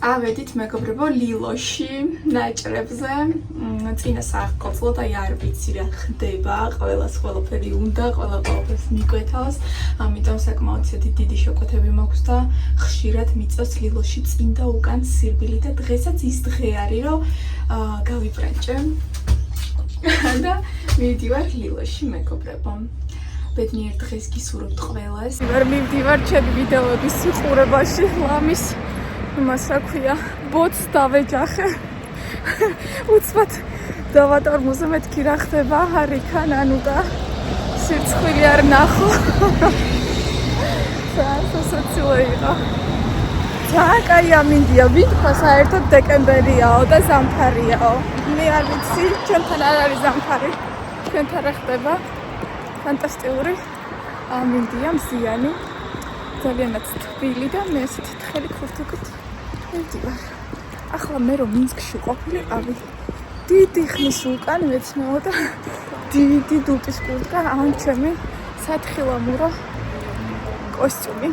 ავედით მეგობრებო ლილოში ნაჭრებზე წინა საყოწლოდ აი არ ვიცი რა ხდება ყველას ყველაფერი უნდა ყველაფერს მიკვეთავს ამიტომ საკმაოდ დიდი შოკოთები მაქვს და ხშირად მიწევს ლილოში წინ და უკან სირბილი და დღესაც ის დღე არის რომ გავიბრანჭე და მივდივარ ლილოში მეგობრებო ბედნიერ დღეს გისურვებთ ყველას ვერ მივდივარ ჩემი ვიდეოების სიყურებაში ლამის მას აქვია ბოც დავეჯახე უცბად დავატორმოზე მეთქი რა ხდება არიქან ანუ და სირცხვილი არ ნახო სასაცილო იყო ძალიან კაი ამინდია ვიტყვა საერთოდ დეკემბერიაო და ზამთარიაო მე არ ვიცი ჩემთან არ არის ზამთარი ჩვენთან რა ხდება ფანტასტიკური ამინდია მზიანი ძალიანაც თბილი და მე ესეთი თხელი ქურთებით მივდივარ. ახლა მე რომ მინსკში ყოფილიყავი დიდი ხნის უკან მეცნეო და დიდი დუტის კურტკა ან ჩემი სათხილამურო კოსტიუმი.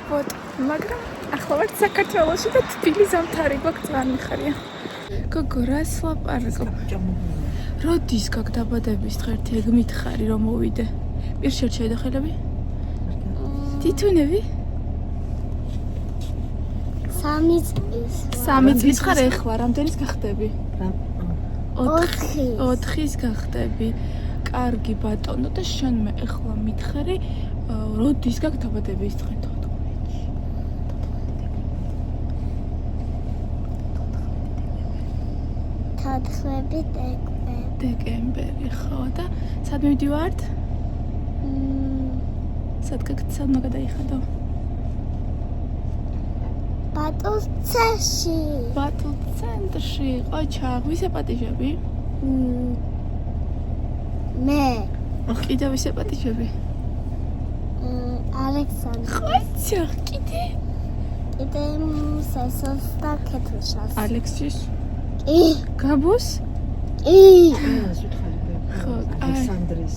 ვოთ, მაგრამ ახლა ვარ საქართველოში და თბილი ზამთარი გვაქვს ძალიან მიხარია. გოგო რას ლაპარაკობ? როდის გაქვს დაბადების დღე ერთი ეგ მითხარი რომ მოვიდე? პირშერ შედახელები? თითუნები? 3 წლის ხარ ეხლა, რამდენის გახდები? 4-ის გახდები. კარგი ბატონო და შენ მე ეხლა მითხარი, როდის გაქვს დაბადების დღე? დეკემბერი ხო და სად მივდივართ? სად გაგცადნა გადაიხადო? ბატულ ცენტრში. ყოჩა, ვის აპატიჟები? მე. კიდე ვის აპატიჟები? ალექსანდრე. ყოჩა, კიდე სესოს და კეთილშას. ალექსის? კი. გაბოს? კი. ხო, ალექსანდრის.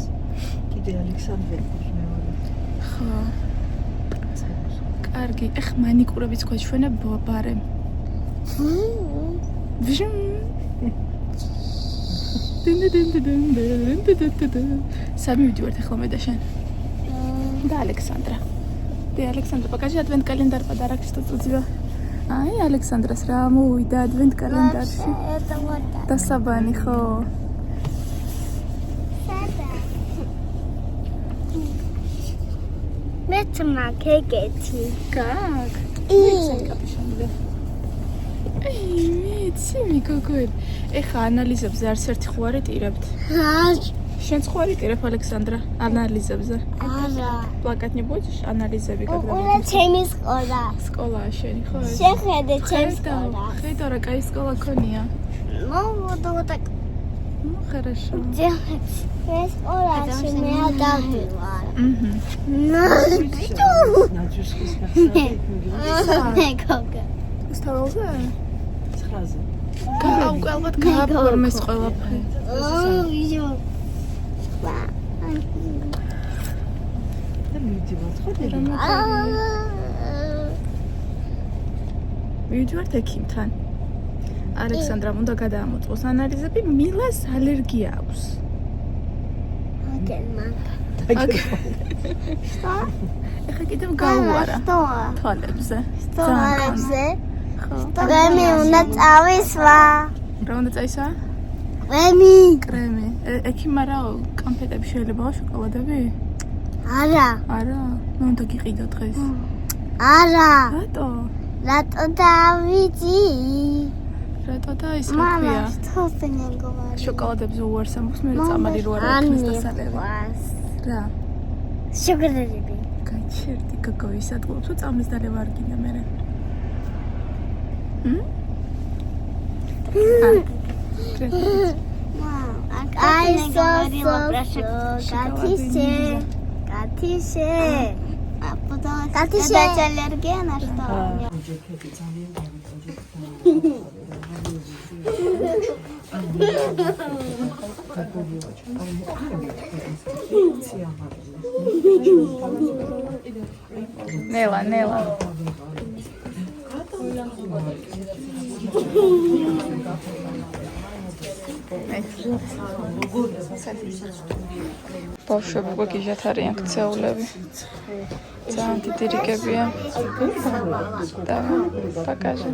კიდე ალექსანდრე მეორე. ხო. კარგი, ეხ მანიკურებიც გვაჩვენებ ბარემ. სად მივდივართ ეხლა მე და შენ? და ალექსანდრა. და ალექსანდრა, покажи адвент календарь подарок что тут у тебя. აი ალექსანდრას რა მოვიდა ადვენტ კალენდარში. და საბანი ხო. მე თმაკეგეთი. გაკ. მეცი მიგოგოები. ეხა ანალიზებზე არც ერთი ხო არ იტირებთ? შენ ხო არ იტირებ ალექსანდრა ანალიზებზე? არა. პლაკატ не будешь анализები когда-нибудь? უნდა ჩემი სკოლა. სკოლაა შენი ხო? შეხედე ჩემი სკოლა. ხედა რა კაი სკოლა ქონია. ну вот так. ну хорошо. делать. მე სკოლაში მე ადავდივარ. ნაჯუშის ნახსავი. მეგოგო. სტაილზე? 9-ზე. ალბათ გააფორმეს ყველაფერი. იო. და მივდივართ ხო დედა? მივდივართ ექიმთან. ალექსანდრამ უნდა გადაამოწმოს ანალიზები, მილას ალერგია აქვს. ეხა კიდევ გაუარა თვალებზე. თვალებზე? ხო. კრემი უნდა წავისვა. რა უნდა წაისვა? კრემი. ექიმ არა კონფეტები შეიძლებაო შოკოლადები? არა. არა. მე უნდა გიყიდო დღეს. არა. რატო? რატო დავიძი? რატო და ის რა ქვია? შოკოლადებზე უარს ამბობს მე წამალი რო არ აქვს დასალევი. რა? შოკოლადები. გაჩერდი გოგო ის ადგილს რომ წამლის დალევა არ გინდა მე. აი კათიშე. კათიშე ალერგია на что? ჯექეთი ძალიან დავიწყე. ნელა. ბავშვები უკვე გიჟათ არიან ქცეულები. ძალიან დიდი რიგებია. და პაკაჟი.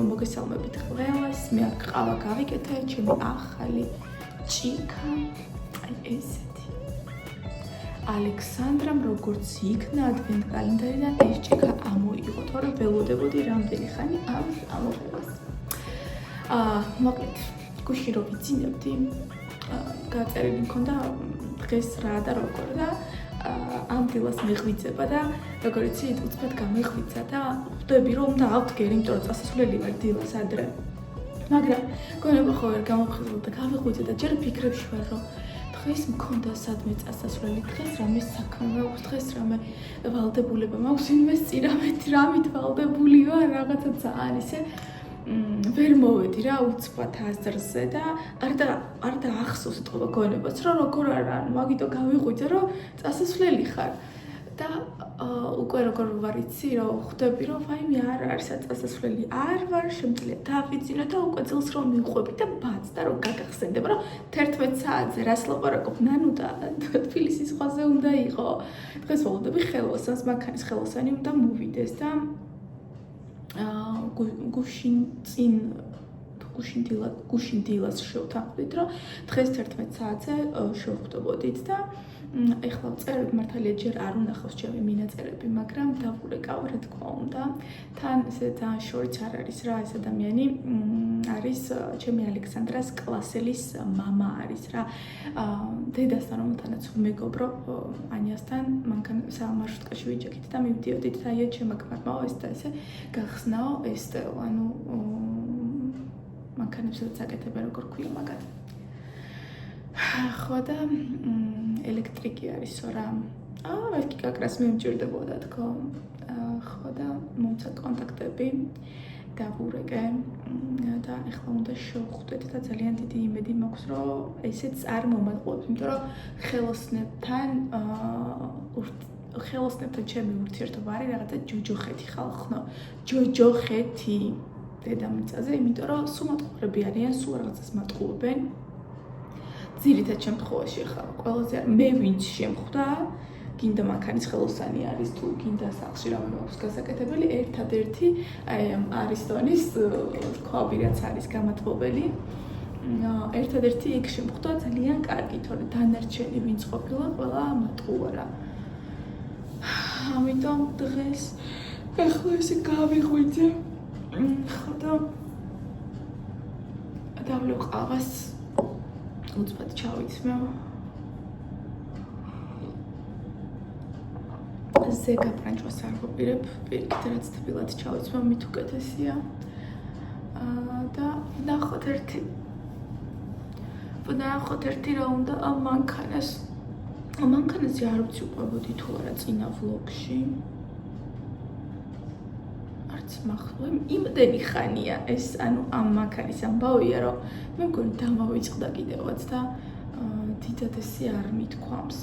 მოგესალმებით ყველას. მე აქ ყავა გავიკეთე, ჩემი ახალი ჭიქა. აი ესეთი. ალექსანდრამ როგორც იქნა ადვენტ კალენდარიდან ეს ჭიქა ამოიღო, თორე ველოდებოდი რამდენი ხანი ამის ამოღებას. მოკლედ, გუშინ რო ვიცინებდი, გაწერილი მქონდა დღეს რა და როგორ და ამ დილას მეღვიძება და როგორ იცი, უცბად გამეღვიძა და ხვდები რომ დავთ გერი, იმიტომ რომ წასასვლელი ვარ დილას ადრე. მაგრამ გონება ხო ვერ გამოფხიზლდა და გავიღვიძე და ჯერ ფიქრებში ვარ რომ დღეს მქონდა სადმე წასასვლელი, დღეს რამე საქმე მაქვს, დღეს რამე ვალდებულება მაქვს, იმეს წინამეთ რამით ვალდებული ვარ, რაღაცა ძალიან ისე ვერ მოვედი რა უცბად აზრზე და არ დაახსოვს ეთქობა გონებას რომ როგორ არა, მაგიტო გავიღვიძე რომ წასასვლელი ხარ და უკვე როგორ ვარ იცი რომ ხვდები რომ ვაიმე არ არის წასასვლელი არ ვარ, შემიძლია დავიძინო და უკვე ძილს რომ მიყვები და ბაც და რომ გაგახსენდება რომ 11 საათზე რას ლაპარაკობ ნანუ და თბილისის ზღვაზე უნდა იყო. დღეს ვალდები ხელოსანს, მანქანის ხელოსანი უნდა მოვიდეს და გუშინ დილას შევთანხმდით რომ დღეს 11 საათზე შევხვდებოდით და ეხლა წერები მართალია ჯერ არ უნახავს ჩემი მინაწერები, მაგრამ დავურეკავ რა თქმა უნდა. თან ესე ძალიან შორიც არ არის რა, ეს ადამიანი არის ჩემი ალექსანდრას კლასელის მამა არის რა. დედასთან რომელთანაც მეგობრო ანიასთან მანქან სამარშრუტკაში ვიჯექით და მივდიოდით და აი ჩემმა ქმარმა ეს და ესე გახსნაო ეს ანუ მანქანებსაც აკეთებენ როგორ ქვია მაგათ. ხო და ელექტრიკი არისო რა. ვექი გაკრას მე მჭირდებოდა თქო. ხო და მომცა კონტაქტები. დავურეკე და ეხლა უნდა შევხვდეთ და ძალიან დიდი იმედი მაქვს, რომ ესეც არ მომატყუებს, იმიტომ რომ ხელოსნებთან ჩემი ურთიერთობა არის რაღაცა ჯოჯოხეთი ხალხო, ჯოჯოხეთი დედამიწაზე, იმიტომ რომ სულ მატყუბრები არიან, სულ რაღაცას მატყუებენ. ძირითად შემთხვევაში ახლა ყველაზე მე ვინც შემხვდა, გინდა მანქანის ხელოსანი არის თუ გინდა სახლში რამე მაქვს გასაკეთებელი, ერთადერთი არისტონის ქვაბი რაც არის გამათბობელი. ერთადერთი იქ შემხვდა ძალიან კარგი, თორე დანარჩენი ვინც ყოფილა, ყველა მატყუა რა. ამიტომ დღეს ახლა ესე გავიღვიძე. ხოდა დავლევ ყავას უცბად ჩავიცმევ. ზეგაფრანჭვას არ ვაპირებ, პირიქით რაც თბილად ჩავიცმევ, მით უკეთესია. და ვნახოთ ერთი რა უნდა მანქანას. მანქანაზე არ ვიცი უყვებოდი თუ არა წინა ვლოგში. არც მახსოვს, იმდენი ხანია ეს, ანუ ამ მანქანის ამბავია, რომ მე მგონი დამავიწყდა კიდევაც და დიდად ესე არ მithქვამს.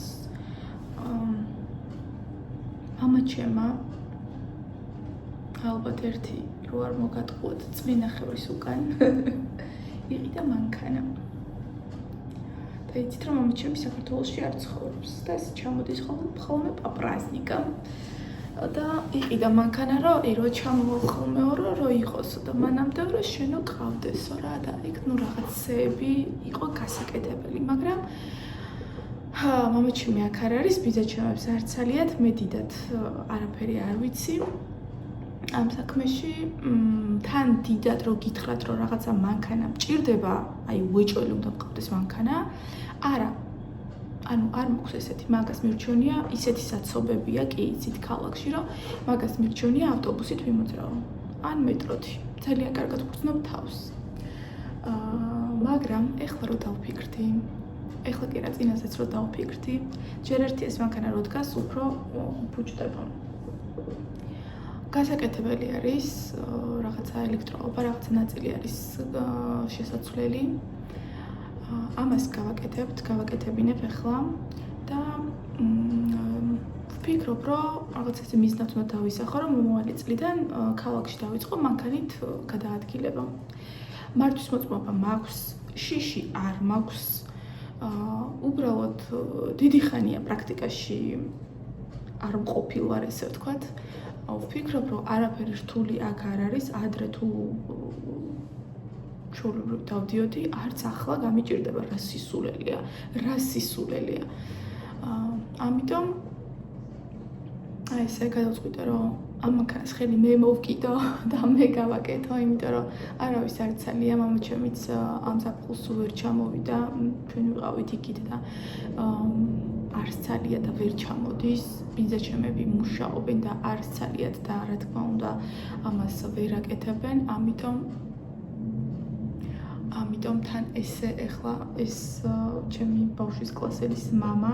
მამა ჩემა ალბათ ერთი რო არ მოგატყუოთ წმინახევრის უკან იყიდა მანქანა. და იცით რომ მამა ჩემი საქართველოში არ ცხოვრობს და ეს ჩამოდის ხოლმე პაპრაზნიკა. და იყიდა მანქანა რომ ირო ჩამოვხოლმეო რომ იყოსო და მანამდე რომ შენო ყავდესო რა და იქ ნუ რაღაცეები იყო გასაკეთებელი, მაგრამ მამა ჩემი აქ არ არის, ბიძა ჩემებს არ ცალიათ, მე დიდად არაფერი არ ვიცი. ამ საქმეში თან დიდად რო გითხრათ რომ რაღაცა მანქანა მჭირდება, აი უეჭველი უნდა მყავდეს მანქანა, არა. ანუ არ მაქვს ესეთი, მაგას მირჩევნია, ისეთი საცობებია კი იცით ქალაქში, რომ მაგას მირჩევნია ავტობუსით ვიმოძრავო. ან მეტროთი. ძალიან კარგად ვგრძნობ თავს. მაგრამ ეხლა რო დავფიქრდი, ეხლა კი რა წინასაც რო დავფიქრდი, ჯერ ერთი ეს მანქანა რო დგას, უფრო ბუჯდება. გასაკეთებელი არის, რაღაცა ელექტროობა, რაღაცა ნაწილი არის შესაძლებელი. ამას გავაკეთებინებ ახლა და ვფიქრობ, რომ რაღაც ესე მიზნად უნდა დავისახო, რომ მომავალი წლიდან ქალაქში დავიწყო მანქანით გადაადგილება. მართვის მოწმობა მაქვს, შიში არ მაქვს. უბრალოდ დიდი ხანია პრაქტიკაში არ მყოფილ ვარ, ესე ვთქვათ. ვფიქრობ, რომ არაფერი რთული აქ არ არის, ადრე თუ ჩვეულებრივ დავდიოდი, არც ახლა გამიჭირდება რა სისულელია. ამიტომ აი ესე გადავწყვიტე, რომ ამ მანქანას ხელი მე მოვკიდო და მე გავაკეთო, იმიტომ რომ არავის არ ცალია, მამა ჩემიც ამ ზაფხულს სულ ვერ ჩამოვიდა, ჩვენ ვიყავით იქით და არც ცალია და ვერ ჩამოდის, ბიძა ჩემები მუშაობენ და არც ცალიათ და რა თქმა უნდა ამას ვერ აკეთებენ, ამიტომ თან ესე ახლა ეს ჩემი ბავშვის კლასელის მამა,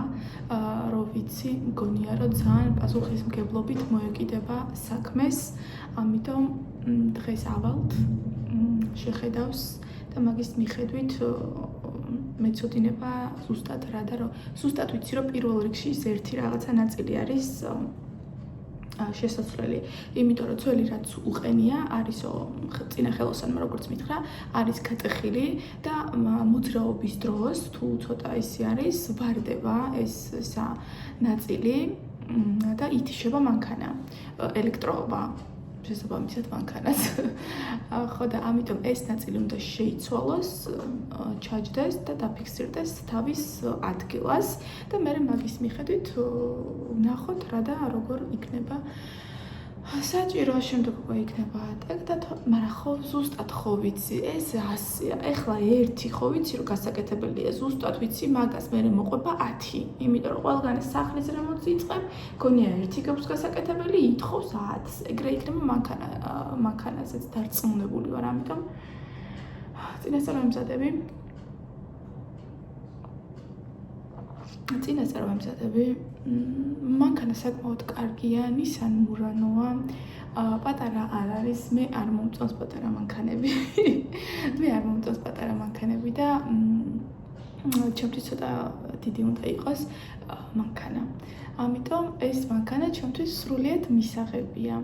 რო ვიცი, მგონია რომ ძალიან პასუხისმგებლობით მოეკიდება საქმეს, ამიტომ დღეს ავალთ, შეხედავს და მაგის მიხედვით მეცოდინება ზუსტად რა და რომ ზუსტად ვიცი რომ პირველ რიგში ის ერთი რაღაცა ნაწილი არის შესაძლებელი, იმიტომ რომ ძველი რაც უყენია, არისო წინა ხელოსანმა როგორც მითხრა, არის გატეხილი და მოძრაობის დროს თუ ცოტა ისი არის, ვარდება ესა ნაწილი და ითიშება მანქანა, ელექტროობა შესაბამისად მანქანას. ხო და ამიტომ ეს ნაწილი უნდა შეიცვალოს, ჩაჯდეს და დაფიქსირდეს თავის ადგილას და მე მაგის მიხედვით ვნახოთ რა და როგორ იქნება საჭირო, შემდეგ უკვე იქნება ატაკ და მაგრამ ხო ზუსტად ხო ვიცი, ეს 100-ია. ეხლა ერთი ხო ვიცი რომ გასაკეთებელია, ზუსტად ვიცი მაგას მე მოყვება 10, იმიტომ რომ ყველგან სახლის რემონტს იწყებ, გონია ერთი გაქვს გასაკეთებელი, ითხოვს 10-ს. ეგრე იქნება მანქანაზეც დარწმუნებული ვარ, ამიტომ წინასწარ ვემზადები. მანქანა საკმაოდ კარგია, Nissan Murano-ა. პატარა არ არის, მე არ მომწონს პატარა მანქანები. მე არ მომწონს პატარა მანქანები და ჩემთვის ცოტა დიდი უნდა იყოს მანქანა. ამიტომ ეს მანქანა ჩემთვის სრულიად მისაღებია.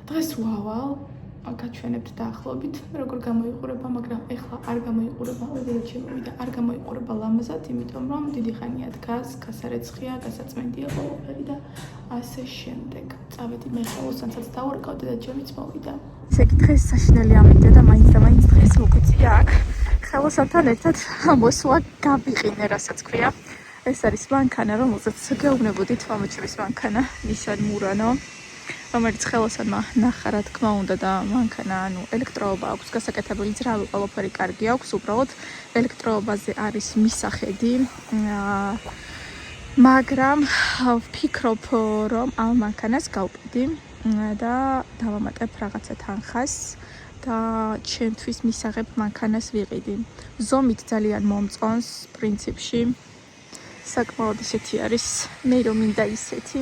დღეს ვავალ გაჩვენებთ დაახლოებით როგორ გამოიყურება, მაგრამ ეხლა არ გამოიყურება, ოდესაც შემოვიდა, არ გამოიყურება ლამაზად, იმიტომ რომ დიდი ხანია დგას, გასარეცხია, გასაწმენდია ყველაფერი და ასე შემდეგ. წავედი მე ხელოსანსაც დავარკავდი და ჯერიც მოვიდა. ესე იგი დღეს საშინელი ამოვიდა და მაინც დღეს მოგვიწია აქ. ხელოსანთან ერთად მოსვლა გავიყინე, რასაც ქვია. ეს არის მანქანა, რომელზეც გეუბნებოდით, მამაჩემის მანქანა, Nissan Murano. რომელიც ხელოსანმა ნახა, რა თქმა უნდა და მანქანა, ელექტროობა აქვს გასაკეთებელი, ძრავი ყველაფერი კარგი აქვს, უბრალოდ ელექტროობაზე არის მისახედი. მაგრამ ვფიქრობ, რომ ამ მანქანას გავყიდი და დავამატებ რაღაცა თანხას და ჩემთვის მისაღებ მანქანას ვიყიდი. ზომით ძალიან მომწონს, პრინციპში. საკმაოდ ისეთი არის, მე რომ მინდა ისეთი.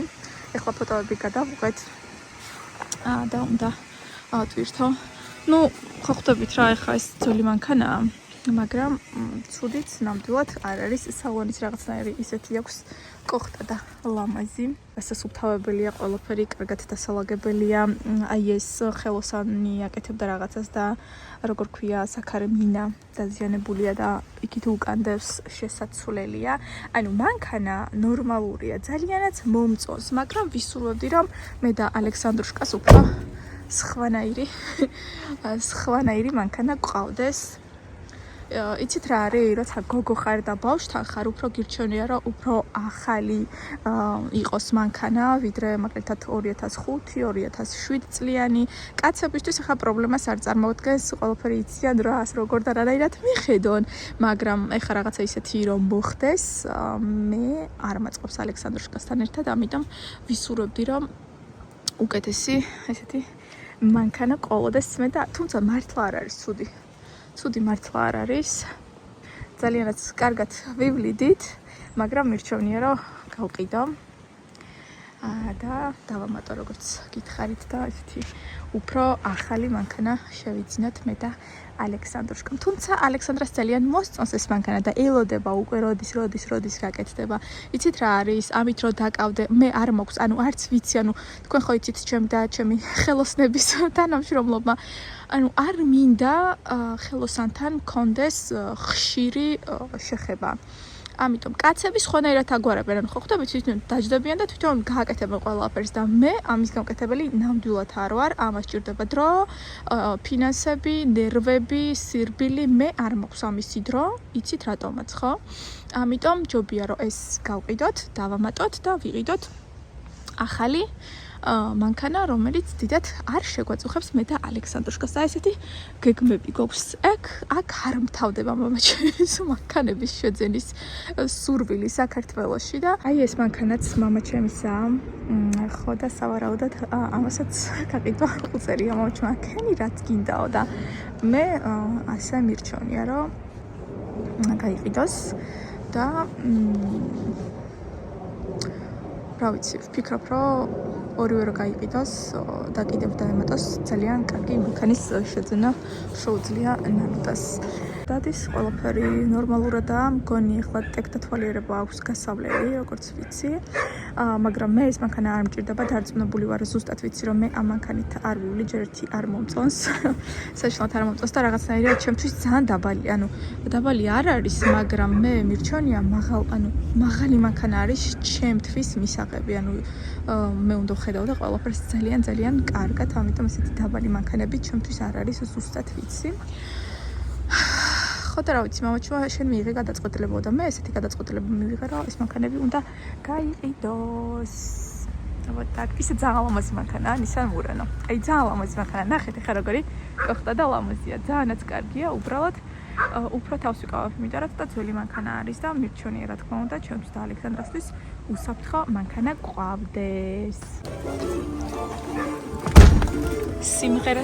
ეხლა ფოტოები გადავუღეთ. და უნდა ავტვირთო. ხო ხვდებით რა, ეხლა ეს ძველი მანქანაა, მაგრამ ცუდით ნამდვილად არ არის, სალონის რაღაცნაირი ისეთი აქვს კოხტა და ლამაზი. დასასუფთავებელია ყველაფერი, კარგად დასალაგებელია. აი ეს ხელოსანი აკეთებდა რაღაცას და როგორ ქვია, საქარე მინა დაზიანებულია და იქით უკანდევს შესაცვლელია. ანუ მანქანა ნორმალურია, ძალიანაც მომწონს, მაგრამ ვისურვებდი რომ მე და ალექსანდრუშკას უფრო სხვანაირი მანქანა გყავდეს. იცით რა არის, როცა გოგო ხარ და ბავშვთან ხარ, უფრო გირჩევნია რომ უფრო ახალი იყოს მანქანა, ვიდრე მაგალითად 2005-2007 წლიანი. კაცებისთვის ახლა პრობლემას არ წარმოადგენს, ყველაფერი იციან რას, როგორ და რანაირად მიხედონ, მაგრამ ეხლა რაღაცა ისეთი რომ მოხდეს, მე არ მაწყობს ალექსანდრუშკასთან ერთად, ამიტომ ვისურვებდი რომ უკეთესი ესეთი მანქანა ყოლოდეს მე და თუმცა მართლა არ არის ცუდი. ცუდი მართლა არ არის. ძალიანაც კარგად ვივლიდით, მაგრამ მირჩევნია რომ გავყიდო. და დავამატო როგორც გითხარით და ესეთი უფრო ახალი მანქანა შევიძინოთ მე და ალექსანდრუშკამ. თუმცა ალექსანდრას ძალიან მოსწონს ეს მანქანა და ელოდება უკვე როდის გაკეთდება. იცით რა არის, ამით რომ დაკავდე, მე არ მოქვს, არც ვიცი, თქვენ ხო იცით ჩემი და ჩემი ხელოსნების თანამშრომლობა. არ მინდა ხელოსანთან მქონდეს ხშირი შეხება. ამიტომ კაცები სხვანაირად აგვარებენ, ხო ხვდებით, თვითონ დაждდებიან და თვითონ გააკეთებენ ყველაფერს და მე ამის გამკეთებელი ნამდვილად არ ვარ, ამას ჭირდება დრო, ფინანსები, ნერვები, სირბილი, მე არ მაქვს ამისი დრო, იცით რატომაც, ხო? ამიტომ ჯობია რომ ეს გავყიდოთ, დავამატოთ და ვიყიდოთ ახალი მანქანა, რომელიც დიდად არ შეგვაწუხებს მე და ალექსანდრუშკას. და ესეთი გეგმები გვაქვს. აქ არ მთავდება მამაჩემის მანქანების შეძენის სურვილი საქართველოში და აი ეს მანქანაც მამაჩემისაა. ხო და სავარაუდოდ ამასაც გაყიდვა უწერია მამაჩემ, ქენი რაც გინდაო და მე ასე მირჩევნია რომ გაიყიდოს და რა ვიცი, ვფიქრობ რომ ორივე რო გაიყიდოს და კიდევ დაემატოს, ძალიან კარგი მანქანის შეძენა შეუძლია ნამდვილად. დადის ყველაფერი ნორმალურადაა, მგონი ახლა ტექნათვალიერება აქვს გასავლელი, როგორც ვიცი. მაგრამ მე ეს მანქანა არ მჭირდება, დარწმუნებული ვარ ზუსტად ვიცი რომ მე ამ მანქანით არ ვივლი, ჯერ ერთი არ მომწონს. საშინლად არ მომწონს და რაღაცნაირად ჩემთვის ძალიან დაბალი, დაბალი არ არის, მაგრამ მე მირჩევნია მაღალი მანქანა არის ჩემთვის მისაღები, მე უნდა ვხედავ და ყველაფერს ძალიან კარგად, ამიტომ ესეთი დაბალი მანქანები ჩემთვის არ არის ზუსტად ვიცი. ხო და რა ვიცი, მამაჩემ შენ მიიღე გადაწყვეტილებო და მე ესეთი გადაწყვეტილება მივიღე, რომ ეს მანქანები უნდა გაიყიდოს. вот так, ისე ძალიან ლამაზი მანქანაა, Nissan Murano. აი ძალიან ლამაზი მანქანა, ნახეთ ახლა როგორი კოხტა და ლამაზია, ძალიანაც კარგია, უბრალოდ უფრო თავს ვიყავ, იმიტომ რომ ცოტა ძველი მანქანა არის და მირჩევნია რა თქმა უნდა ჩემთვის და ალექსანდრასთვის უსაფრთხო მანქანა გვყავდეს. სიმღერა